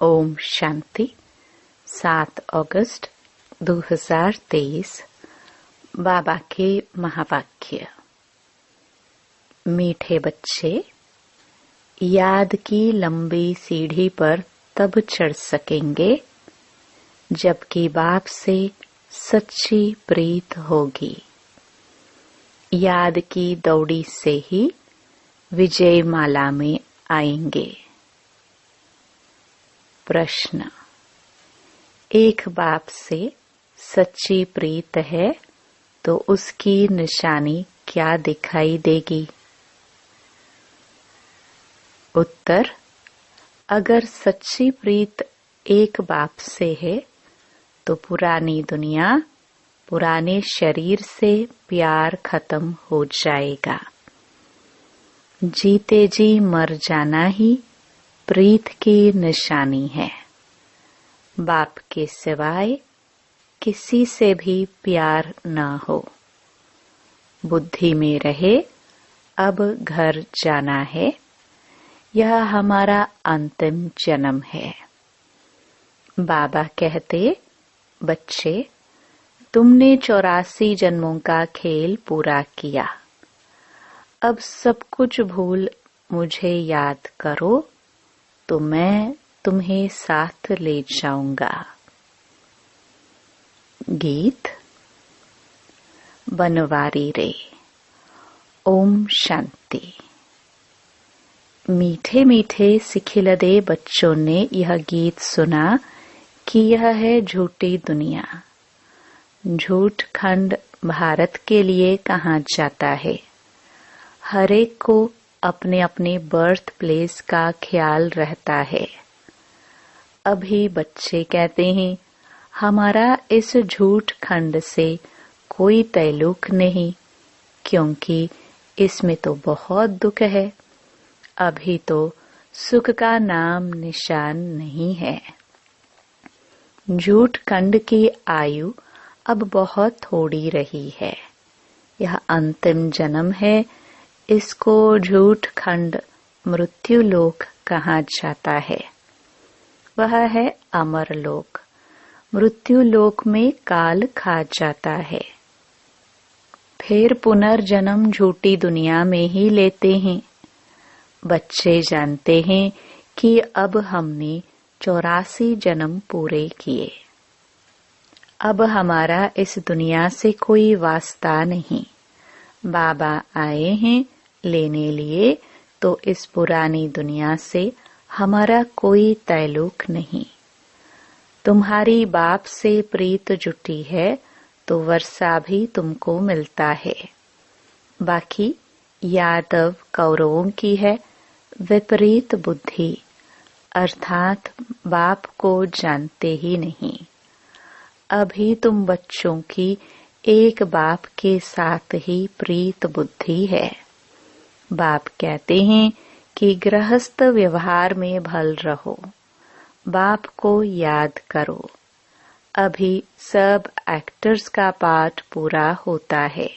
ओम शांति। 7 अगस्त 2023 बाबा के महावाक्य। मीठे बच्चे, याद की लंबी सीढ़ी पर तब चढ़ सकेंगे जबकि बाप से सच्ची प्रीत होगी। याद की दौड़ी से ही विजय माला में आएंगे। प्रश्न। एक बाप से सच्ची प्रीत है तो उसकी निशानी क्या दिखाई देगी? उत्तर। अगर सच्ची प्रीत एक बाप से है तो पुरानी दुनिया, पुराने शरीर से प्यार खत्म हो जाएगा। जीते जी मर जाना ही प्रीत की निशानी है। बाप के सिवाय किसी से भी प्यार न हो। बुद्धि में रहे अब घर जाना है, यह हमारा अंतिम जन्म है। बाबा कहते, बच्चे, तुमने 84 जन्मों का खेल पूरा किया। अब सब कुछ भूल मुझे याद करो तो मैं तुम्हें साथ ले जाऊंगा। गीत। बनवारी रे। ओम शांति। मीठे मीठे सिखिलदे बच्चों ने यह गीत सुना कि यह है झूठी दुनिया। झूठ खंड भारत के लिए कहा जाता है। हरेक को अपने अपने बर्थ प्लेस का ख्याल रहता है। अभी बच्चे कहते हैं, हमारा इस झूठ खंड से कोई ताल्लुक नहीं, क्योंकि इसमें तो बहुत दुख है। अभी तो सुख का नाम निशान नहीं है। झूठ खंड की आयु अब बहुत थोड़ी रही है। यह अंतिम जन्म है। इसको झूठ खंड मृत्यु लोक कहा जाता है। वह है अमर लोक। मृत्यु लोक में काल खा जाता है। फिर पुनर्जन्म झूठी दुनिया में ही लेते हैं। बच्चे जानते हैं कि अब हमने 84 जन्म पूरे किए। अब हमारा इस दुनिया से कोई वास्ता नहीं। बाबा आए हैं लेने लिए, तो इस पुरानी दुनिया से हमारा कोई ताल्लुक नहीं। तुम्हारी बाप से प्रीत जुटी है तो वर्षा भी तुमको मिलता है। बाकी यादव कौरवों की है विपरीत बुद्धि, अर्थात बाप को जानते ही नहीं। अभी तुम बच्चों की एक बाप के साथ ही प्रीत बुद्धि है। बाप कहते हैं कि गृहस्थ व्यवहार में भल रहो, बाप को याद करो। अभी सब एक्टर्स का पाठ पूरा होता है।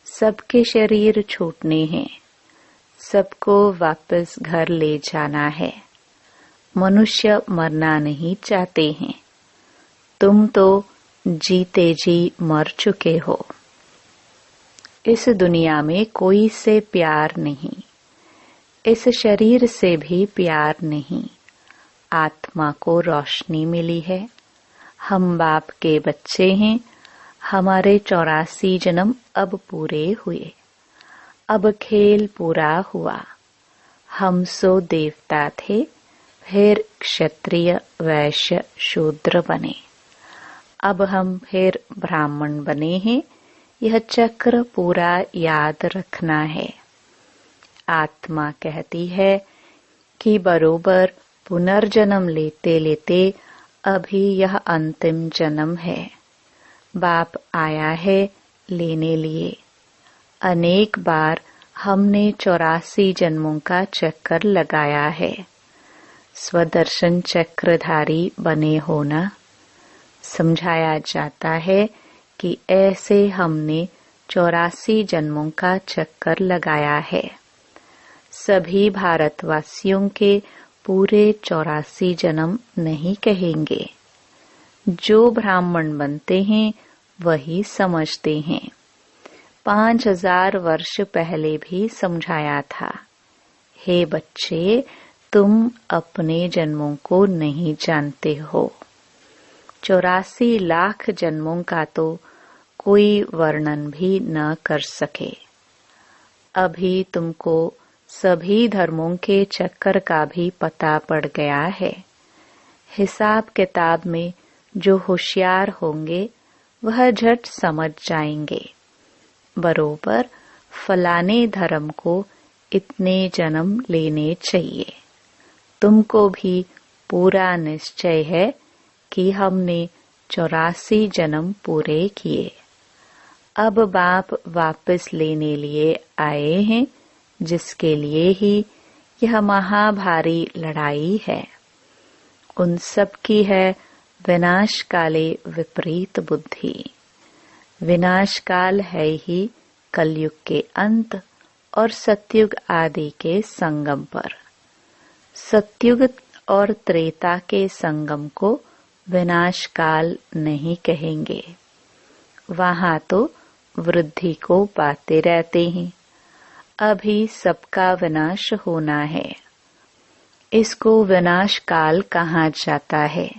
सबके शरीर छूटने हैं। सबको वापस घर ले जाना है। मनुष्य मरना नहीं चाहते हैं। तुम तो जीते जी मर चुके हो। इस दुनिया में कोई से प्यार नहीं। इस शरीर से भी प्यार नहीं। आत्मा को रोशनी मिली है। हम बाप के बच्चे हैं। हमारे 84 जन्म अब पूरे हुए। अब खेल पूरा हुआ। हम सो देवता थे, फिर क्षत्रिय, वैश्य, शूद्र बने। अब हम फिर ब्राह्मण बने हैं। यह चक्र पूरा याद रखना है। आत्मा कहती है कि बरोबर पुनर्जन्म लेते लेते अभी यह अंतिम जन्म है। बाप आया है लेने लिए। अनेक बार हमने 84 जन्मों का चक्कर लगाया है। स्वदर्शन चक्रधारी बने होना। समझाया जाता है कि ऐसे हमने 84 जन्मों का चक्कर लगाया है। सभी भारतवासियों के पूरे 84 जन्म नहीं कहेंगे। जो ब्राह्मण बनते हैं वही समझते हैं। 5000 वर्ष पहले भी समझाया था, हे बच्चे, तुम अपने जन्मों को नहीं जानते हो। 84 लाख जन्मों का तो कोई वर्णन भी न कर सके। अभी तुमको सभी धर्मों के चक्कर का भी पता पड़ गया है। हिसाब किताब में जो होशियार होंगे वह झट समझ जाएंगे, बरोबर फलाने धर्म को इतने जन्म लेने चाहिए। तुमको भी पूरा निश्चय है कि हमने 84 जन्म पूरे किए। अब बाप वापस लेने लिए आए हैं, जिसके लिए ही यह महाभारी लड़ाई है। उन सब की है विनाश काले विपरीत बुद्धि। विनाश काल है ही कलयुग के अंत और सतयुग आदि के संगम पर। सतयुग और त्रेता के संगम को विनाश काल नहीं कहेंगे। वहां तो वृद्धि को पाते रहते हैं। अभी सबका विनाश होना है। इसको विनाश काल कहा जाता है।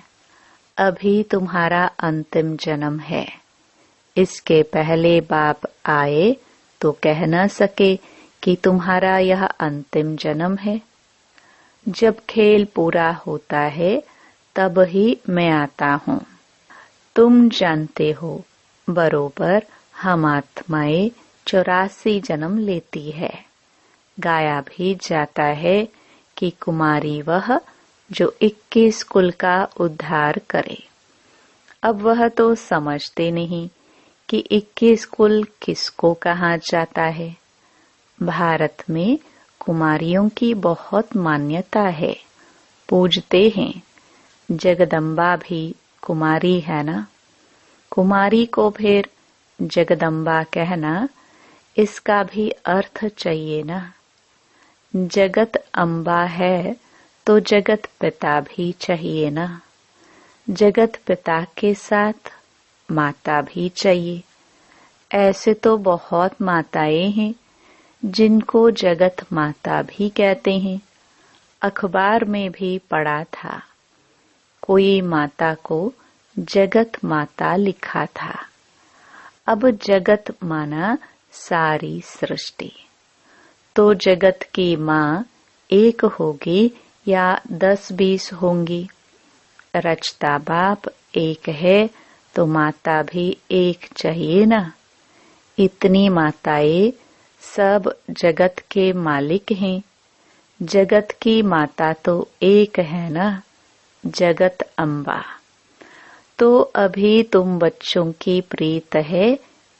अभी तुम्हारा अंतिम जन्म है। इसके पहले बाप आए तो कह न सके कि तुम्हारा यह अंतिम जन्म है। जब खेल पूरा होता है तब ही मैं आता हूँ। तुम जानते हो बरोबर हम आत्माएं 84 जन्म लेती है। गाया भी जाता है कि कुमारी वह जो 21 कुल का उद्धार करे। अब वह तो समझते नहीं कि 21 कुल किसको कहा जाता है। भारत में कुमारियों की बहुत मान्यता है, पूजते हैं। जगदम्बा भी कुमारी है ना। कुमारी को फिर जगदम्बा कहना, इसका भी अर्थ चाहिए ना। जगत अम्बा है तो जगत पिता भी चाहिए ना। जगत पिता के साथ माता भी चाहिए। ऐसे तो बहुत माताएं हैं जिनको जगत माता भी कहते हैं। अखबार में भी पढ़ा था, कोई माता को जगत माता लिखा था। अब जगत माना सारी सृष्टि। तो जगत की माँ एक होगी या 10-20 होंगी। रचता बाप एक है तो माता भी एक चाहिए ना। इतनी माताएं सब जगत के मालिक हैं। जगत की माता तो एक है ना, जगत अम्बा। तो अभी तुम बच्चों की प्रीत है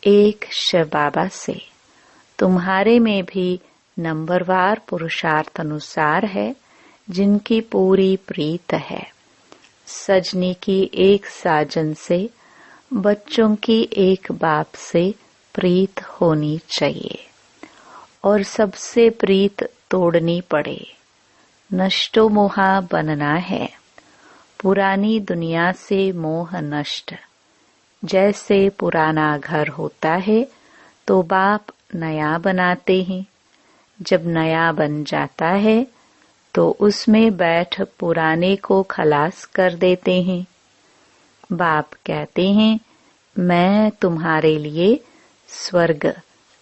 एक शिव बाबा से। तुम्हारे में भी नंबरवार पुरुषार्थ अनुसार है जिनकी पूरी प्रीत है। सजनी की एक साजन से, बच्चों की एक बाप से प्रीत होनी चाहिए और सबसे प्रीत तोड़नी पड़े। नष्टो मोहा बनना है। पुरानी दुनिया से मोह नष्ट। जैसे पुराना घर होता है तो बाप नया बनाते हैं। जब नया बन जाता है तो उसमें बैठ पुराने को खलास कर देते हैं। बाप कहते हैं, मैं तुम्हारे लिए स्वर्ग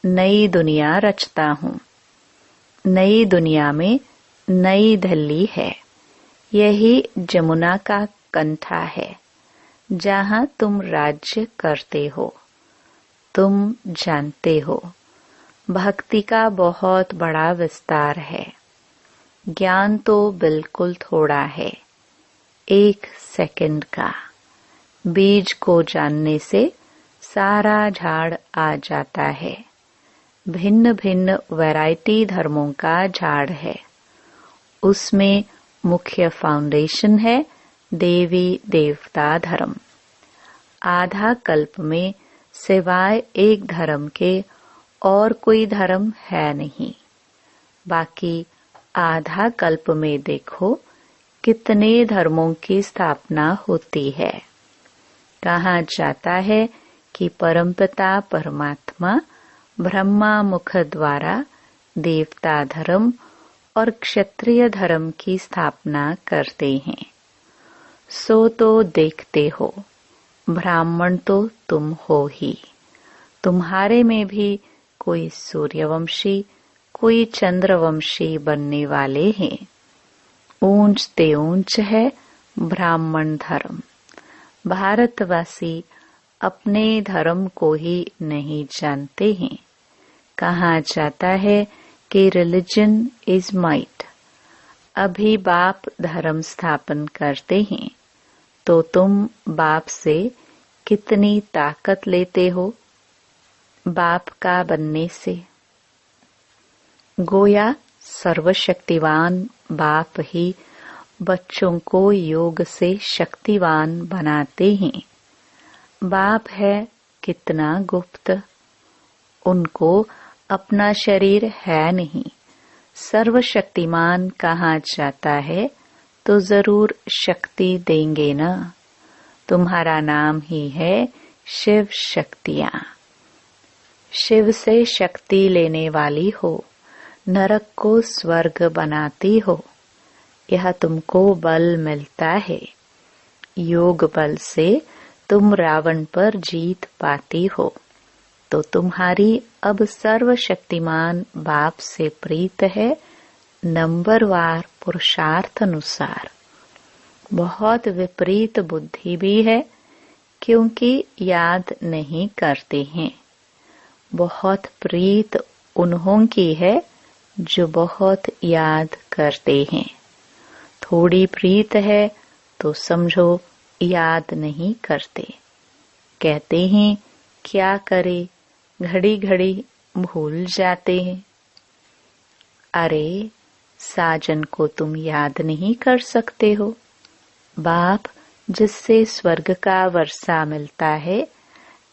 नई दुनिया रचता हूँ। नई दुनिया में नई दिल्ली है। यही जमुना का कंठा है जहाँ तुम राज्य करते हो। तुम जानते हो भक्ति का बहुत बड़ा विस्तार है। ज्ञान तो बिल्कुल थोड़ा है, 1 सेकंड का। बीज को जानने से सारा झाड़ आ जाता है। भिन्न भिन्न वैरायटी धर्मों का झाड़ है। उसमें मुख्य फाउंडेशन है देवी देवता धर्म। आधा कल्प में सिवाय एक धर्म के और कोई धर्म है नहीं। बाकी आधा कल्प में देखो कितने धर्मों की स्थापना होती है। कहा जाता है कि परमपिता परमात्मा ब्रह्मा मुख द्वारा देवता धर्म और क्षत्रिय धर्म की स्थापना करते हैं। सो तो देखते हो, ब्राह्मण तो तुम हो ही। तुम्हारे में भी कोई सूर्यवंशी, कोई चंद्रवंशी बनने वाले हैं। ऊंच ते ऊंच है ब्राह्मण धर्म। भारतवासी अपने धर्म को ही नहीं जानते हैं। कहा जाता है कि रिलीजन इज माइट। अभी बाप धर्म स्थापन करते हैं तो तुम बाप से कितनी ताकत लेते हो बाप का बनने से। गोया सर्वशक्तिवान बाप ही बच्चों को योग से शक्तिवान बनाते हैं। बाप है कितना गुप्त, उनको अपना शरीर है नहीं। सर्वशक्तिमान कहा जाता है तो जरूर शक्ति देंगे ना। तुम्हारा नाम ही है शिव शक्तियां। शिव से शक्ति लेने वाली हो, नरक को स्वर्ग बनाती हो। यह तुमको बल मिलता है। योग बल से तुम रावण पर जीत पाती हो। तो तुम्हारी अब सर्वशक्तिमान बाप से प्रीत है नंबरवार पुरुषार्थ अनुसार। बहुत विपरीत बुद्धि भी है क्योंकि याद नहीं करते हैं। बहुत प्रीत उन्हों की है जो बहुत याद करते हैं। थोड़ी प्रीत है तो समझो याद नहीं करते। कहते हैं क्या करे, घड़ी घड़ी भूल जाते हैं। अरे साजन को तुम याद नहीं कर सकते हो। बाप जिससे स्वर्ग का वर्षा मिलता है,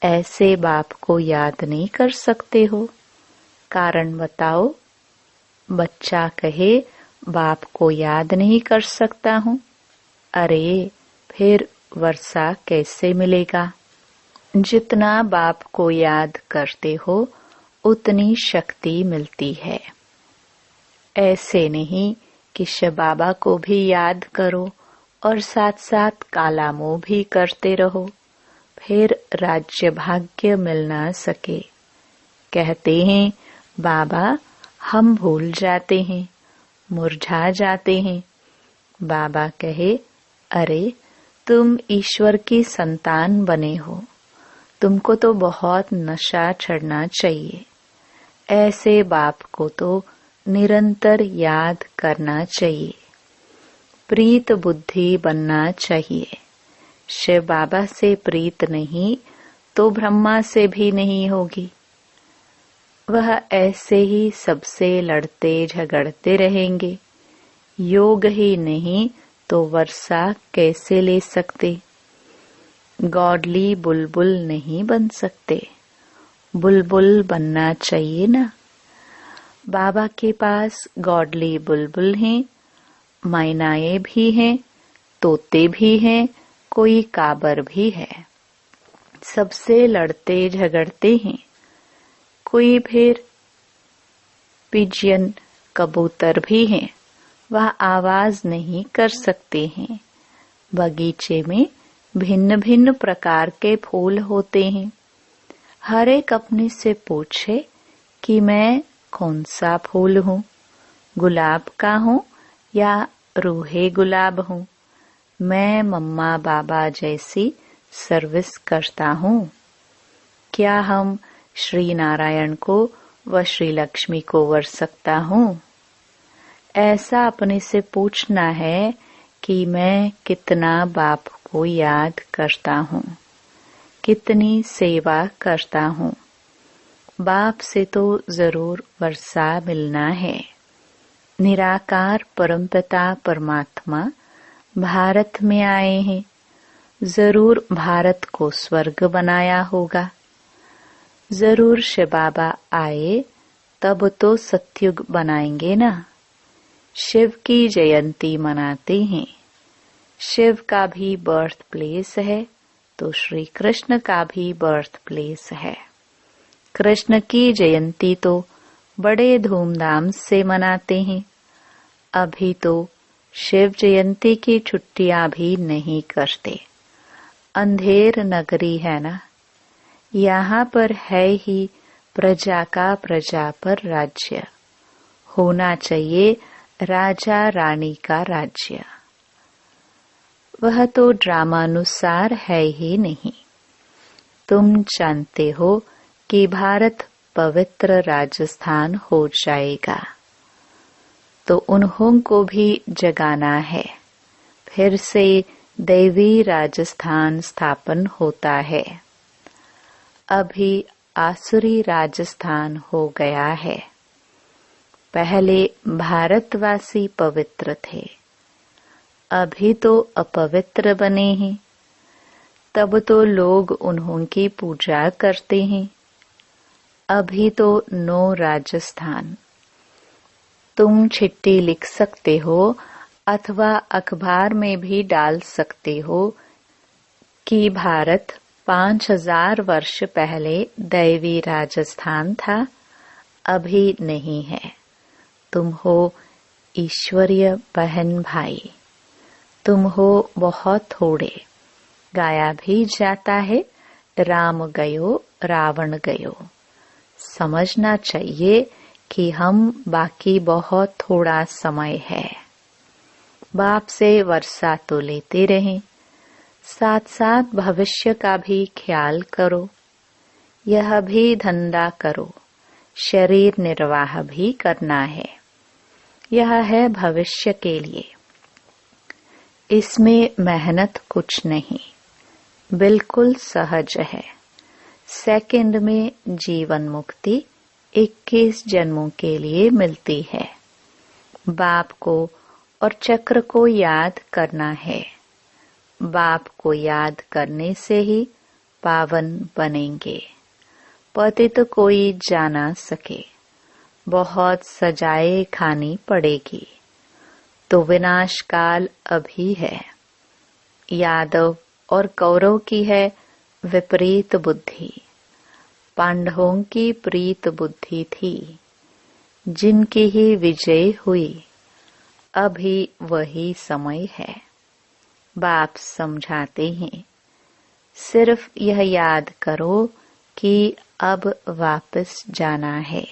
ऐसे बाप को याद नहीं कर सकते हो। कारण बताओ। बच्चा कहे बाप को याद नहीं कर सकता हूँ। अरे फिर वर्षा कैसे मिलेगा। जितना बाप को याद करते हो उतनी शक्ति मिलती है। ऐसे नहीं कि शिव बाबा को भी याद करो और साथ साथ काला मोह भी करते रहो, फिर राज्य भाग्य मिल ना सके। कहते हैं बाबा हम भूल जाते हैं, मुरझा जाते हैं। बाबा कहे अरे तुम ईश्वर की संतान बने हो, तुमको तो बहुत नशा चढ़ना चाहिए। ऐसे बाप को तो निरंतर याद करना चाहिए। प्रीत बुद्धि बनना चाहिए। शिव बाबा से प्रीत नहीं तो ब्रह्मा से भी नहीं होगी। वह ऐसे ही सबसे लड़ते झगड़ते रहेंगे। योग ही नहीं तो वर्षा कैसे ले सकते। गॉडली बुलबुल नहीं बन सकते। बुलबुल बनना चाहिए ना। बाबा के पास गॉडली बुलबुल हैं, मैनाएं भी हैं, तोते भी हैं, कोई काबर भी है। सबसे लड़ते झगड़ते हैं। कोई फिर पिजियन कबूतर भी हैं, वह आवाज नहीं कर सकते हैं। बगीचे में भिन्न भिन्न प्रकार के फूल होते हैं। हर एक अपने से पूछे कि मैं कौन सा फूल हूँ, गुलाब का हूँ या रूहे गुलाब हूँ। मैं मम्मा बाबा जैसी सर्विस करता हूँ। क्या हम श्री नारायण को व श्री लक्ष्मी को वर सकता हूँ। ऐसा अपने से पूछना है कि मैं कितना बाप को याद करता हूँ, कितनी सेवा करता हूँ। बाप से तो जरूर वर्षा मिलना है। निराकार परमपिता परमात्मा भारत में आए हैं, जरूर भारत को स्वर्ग बनाया होगा। जरूर शिव बाबा आए तब तो सतयुग बनाएंगे ना। शिव की जयंती मनाते हैं, शिव का भी बर्थ प्लेस है तो श्री कृष्ण का भी बर्थ प्लेस है। कृष्ण की जयंती तो बड़े धूमधाम से मनाते हैं। अभी तो शिव जयंती की छुट्टियां भी नहीं करते। अंधेर नगरी है ना, यहाँ पर है ही प्रजा का प्रजा पर राज्य। होना चाहिए राजा रानी का राज्य। वह तो ड्रामानुसार है ही नहीं। तुम जानते हो कि भारत पवित्र राजस्थान हो जाएगा, तो उन्हों को भी जगाना है। फिर से दैवी राजस्थान स्थापन होता है। अभी आसुरी राजस्थान हो गया है। पहले भारतवासी पवित्र थे, अभी तो अपवित्र बने हैं। तब तो लोग उन्हों की पूजा करते हैं। अभी तो नो राजस्थान। तुम चिट्ठी लिख सकते हो अथवा अखबार में भी डाल सकते हो कि भारत 5000 वर्ष पहले दैवी राजस्थान था, अभी नहीं है। तुम हो ईश्वरीय बहन भाई। तुम हो बहुत थोड़े। गाया भी जाता है राम गयो रावण गयो। समझना चाहिए कि हम बाकी बहुत थोड़ा समय है। बाप से वर्षा तो लेते रहें, साथ साथ भविष्य का भी ख्याल करो। यह भी धंधा करो, शरीर निर्वाह भी करना है। यह है भविष्य के लिए। इसमें मेहनत कुछ नहीं, बिल्कुल सहज है। सेकंड में जीवन मुक्ति 21 जन्मों के लिए मिलती है। बाप को और चक्र को याद करना है। बाप को याद करने से ही पावन बनेंगे। पतित कोई जाना सके, बहुत सजाए खानी पड़ेगी। तो विनाश काल अभी है। यादव और कौरव की है विपरीत बुद्धि। पांडवों की प्रीत बुद्धि थी, जिनकी ही विजय हुई। अभी वही समय है। बाप समझाते हैं, सिर्फ यह याद करो कि अब वापस जाना है।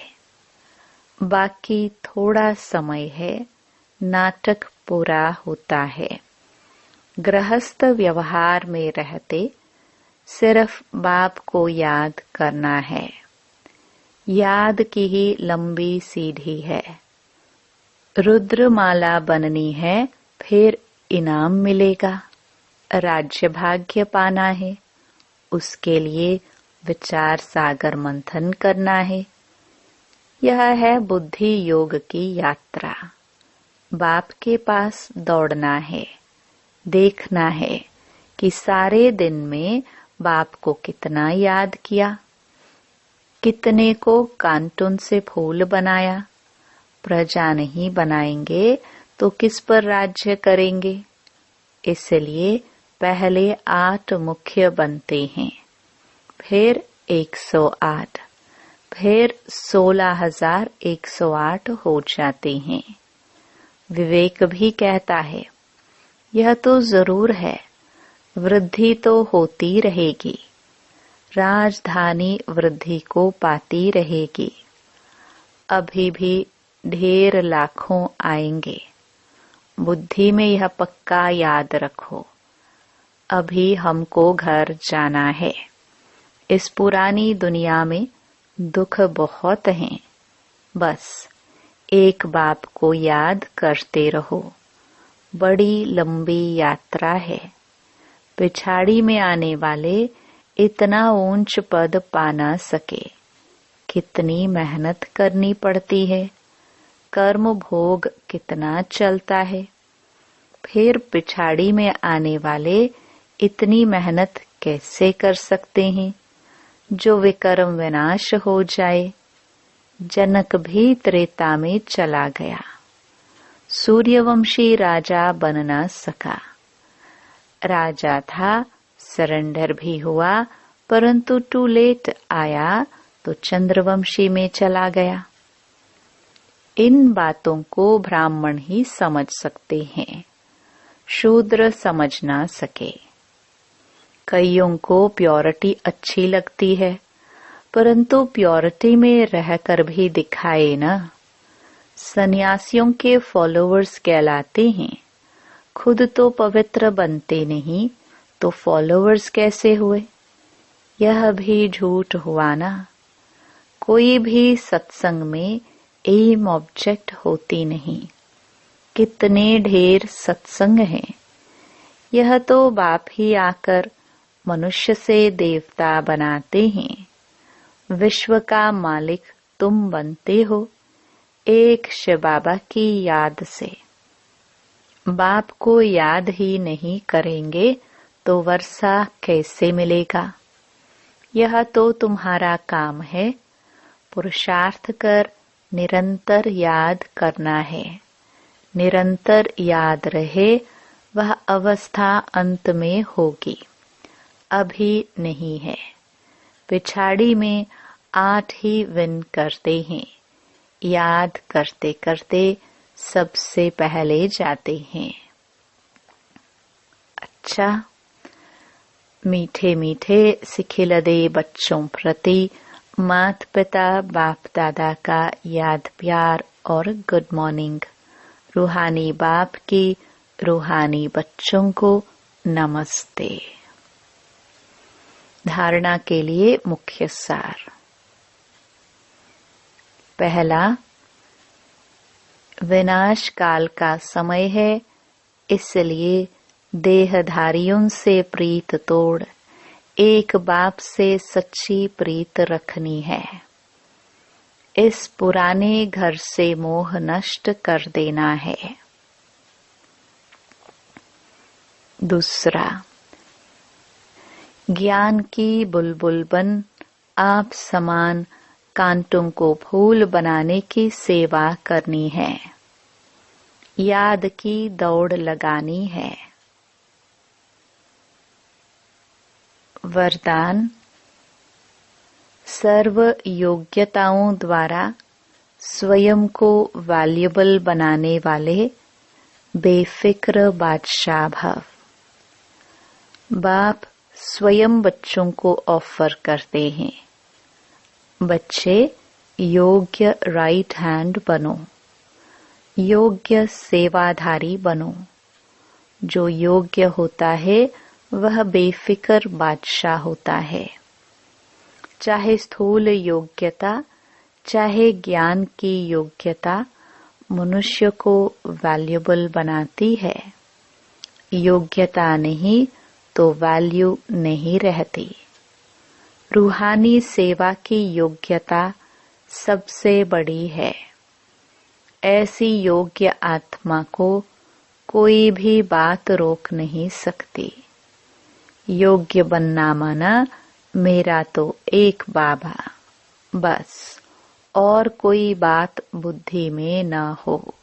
बाकी थोड़ा समय है, नाटक पूरा होता है। गृहस्थ व्यवहार में रहते सिर्फ बाप को याद करना है। याद की ही लंबी सीढ़ी है। रुद्रमाला बननी है, फिर इनाम मिलेगा। राज्य भाग्य पाना है, उसके लिए विचार सागर मंथन करना है। यह है बुद्धि योग की यात्रा। बाप के पास दौड़ना है, देखना है कि सारे दिन में बाप को कितना याद किया, कितने को कांटून से फूल बनाया। प्रजा नहीं बनाएंगे तो किस पर राज्य करेंगे। इसलिए पहले 8 मुख्य बनते हैं, फिर 108, फिर 16,108 हो जाते हैं। विवेक भी कहता है, यह तो जरूर है, वृद्धि तो होती रहेगी। राजधानी वृद्धि को पाती रहेगी। अभी भी ढेर लाखों आएंगे। बुद्धि में यह पक्का याद रखो। अभी हमको घर जाना है। इस पुरानी दुनिया में दुख बहुत हैं। बस एक बाप को याद करते रहो। बड़ी लंबी यात्रा है। पिछाड़ी में आने वाले इतना ऊंच पद पा ना सके। कितनी मेहनत करनी पड़ती है। कर्म भोग कितना चलता है। फिर पिछाड़ी में आने वाले इतनी मेहनत कैसे कर सकते हैं जो विकर्म विनाश हो जाए। जनक भी त्रेता में चला गया, सूर्यवंशी राजा बन न सका। राजा था, सरेंडर भी हुआ, परंतु टू लेट आया तो चंद्रवंशी में चला गया। इन बातों को ब्राह्मण ही समझ सकते हैं, शूद्र समझ ना सके। कईयों को प्योरिटी अच्छी लगती है, परंतु प्योरिटी में रहकर भी दिखाए ना। सन्यासियों के फॉलोअर्स कहलाते हैं, खुद तो पवित्र बनते नहीं तो फॉलोअर्स कैसे हुए? यह भी झूठ हुआ ना। कोई भी सत्संग में एम ऑब्जेक्ट होती नहीं। कितने ढेर सत्संग हैं। यह तो बाप ही आकर मनुष्य से देवता बनाते हैं। विश्व का मालिक तुम बनते हो एक शिव बाबा की याद से। बाप को याद ही नहीं करेंगे तो वर्षा कैसे मिलेगा? यह तो तुम्हारा काम है। पुरुषार्थ कर निरंतर याद करना है। निरंतर याद रहे, वह अवस्था अंत में होगी, अभी नहीं है। पिछाड़ी में 8 ही विन करते हैं। याद करते करते सबसे पहले जाते हैं। अच्छा, मीठे मीठे सिखिलदे बच्चों प्रति माता पिता बाप दादा का याद प्यार और गुड मॉर्निंग। रूहानी बाप की रूहानी बच्चों को नमस्ते। धारणा के लिए मुख्य सार। पहला, विनाश काल का समय है, इसलिए देहधारियों से प्रीत तोड़ एक बाप से सच्ची प्रीत रखनी है। इस पुराने घर से मोह नष्ट कर देना है। दूसरा, ज्ञान की बुलबुल बन आप समान कांटों को फूल बनाने की सेवा करनी है। याद की दौड़ लगानी है। वरदान, सर्व योग्यताओं द्वारा स्वयं को वैल्यूएबल बनाने वाले बेफिक्र बादशाह भव। बाप स्वयं बच्चों को ऑफर करते हैं, बच्चे योग्य राइट हैंड बनो, योग्य सेवाधारी बनो। जो योग्य होता है वह बेफिक्र बादशाह होता है। चाहे स्थूल योग्यता चाहे ज्ञान की योग्यता मनुष्य को वैल्यूएबल बनाती है। योग्यता नहीं तो वैल्यू नहीं रहती। रूहानी सेवा की योग्यता सबसे बड़ी है। ऐसी योग्य आत्मा को कोई भी बात रोक नहीं सकती। योग्य बनना माना मेरा तो एक बाबा, बस, और कोई बात बुद्धि में न हो।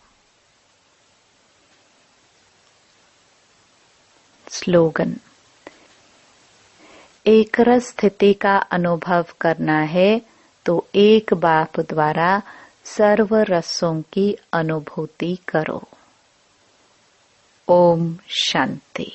स्लोगन, एक रस स्थिति का अनुभव करना है तो एक बाप द्वारा सर्व रसों की अनुभूति करो। ओम शांति।